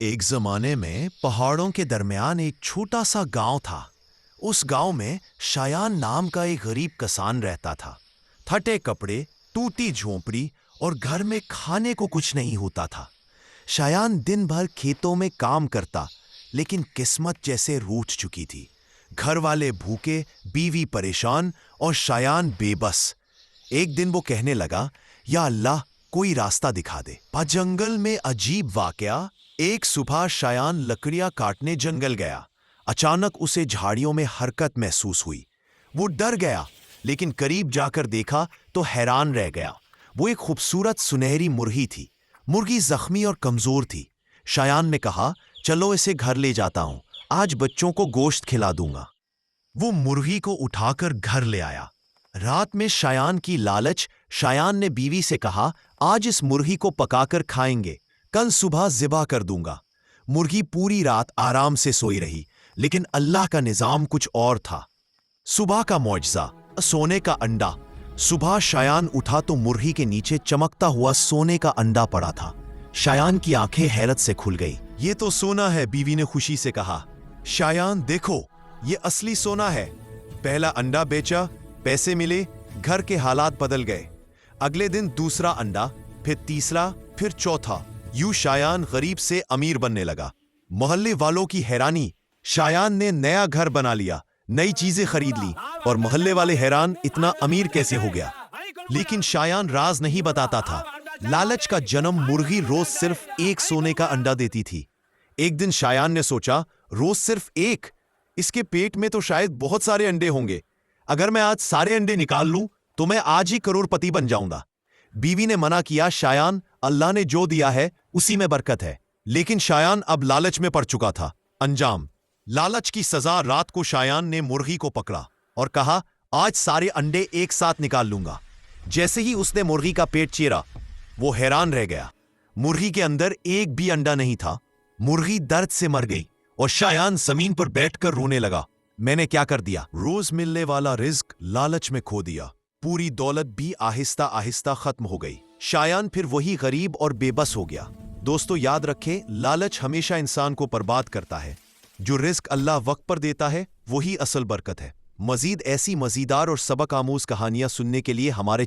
एक जमाने में पहाड़ों के दरमियान एक छोटा सा गांव था। उस गांव में शायान नाम का एक गरीब किसान रहता था। फटे कपड़े, टूटी झोंपड़ी और घर में खाने को कुछ नहीं होता था। शायान दिन भर खेतों में काम करता, लेकिन किस्मत जैसे रूठ चुकी थी। घर वाले भूखे, बीवी परेशान और शायान बेबस। एक दिन वो कहने लगा, या अल्लाह, कोई रास्ता दिखा दे। पर जंगल में अजीब वाकया। एक सुबह शायान लकड़ियां काटने जंगल गया। अचानक उसे झाड़ियों में हरकत महसूस हुई। वो डर गया, लेकिन करीब जाकर देखा तो हैरान रह गया। वो एक खूबसूरत सुनहरी मुर्गी थी। मुर्गी जख्मी और कमजोर थी। शायान ने कहा, चलो इसे घर ले जाता हूं, आज बच्चों को गोश्त खिला दूंगा। वो मुर्गी को उठाकर घर ले आया। रात में शायान की लालच, शायान ने बीवी से कहा, आज इस मुर्गी को पकाकर खाएंगे, कल सुबह ज़िबा कर दूंगा। मुर्गी पूरी रात आराम से सोई रही, लेकिन अल्लाह का निजाम कुछ और था। सुबह का मौजज़ा, सोने का अंडा। सुबह शायान उठा तो मुर्गी के नीचे चमकता हुआ सोने का अंडा पड़ा था। शायान की आंखें हैरत से खुल गई। ये तो सोना है, बीवी ने खुशी से कहा। शायान, देखो, ये असली सोना है। पहला अंडा बेचा, पैसे मिले, घर के हालात बदल गए। अगले दिन दूसरा अंडा, फिर तीसरा, फिर चौथा। यूं शायान गरीब से अमीर बनने लगा। मोहल्ले वालों की हैरानी। शायान ने नया घर बना लिया, नई चीजें खरीद ली और मोहल्ले वाले हैरान, इतना अमीर कैसे हो गया। लेकिन शायान राज नहीं बताता था। लालच का जन्म। मुर्गी रोज सिर्फ एक सोने का अंडा देती थी। एक दिन शायान ने सोचा, रोज सिर्फ एक, इसके पेट में तो शायद बहुत सारे अंडे होंगे। अगर मैं आज सारे अंडे निकाल लूं तो मैं आज ही करोड़पति बन जाऊंगा। बीवी ने मना किया, शायान, अल्लाह ने जो दिया है उसी में बरकत है। लेकिन शायान अब लालच में पड़ चुका था। अंजाम, लालच की सजा। रात को शायान ने मुर्गी को पकड़ा और कहा, आज सारे अंडे एक साथ निकाल लूंगा। जैसे ही उसने मुर्गी का पेट चीरा, वो हैरान रह गया। मुर्गी के अंदर एक भी अंडा नहीं था। मुर्गी दर्द से मर गई और शायान जमीन पर बैठकर रोने लगा। मैंने क्या कर दिया। रोज मिलने वाला रिज्क लालच में खो दिया। पूरी दौलत भी आहिस्ता आहिस्ता खत्म हो गई। शायान फिर वही गरीब और बेबस हो गया। दोस्तों, याद रखें, लालच हमेशा इंसान को बर्बाद करता है। जो रिस्क अल्लाह वक्त पर देता है वही असल बरकत है। मजीद ऐसी मजेदार और सबक आमूज कहानियां सुनने के लिए हमारे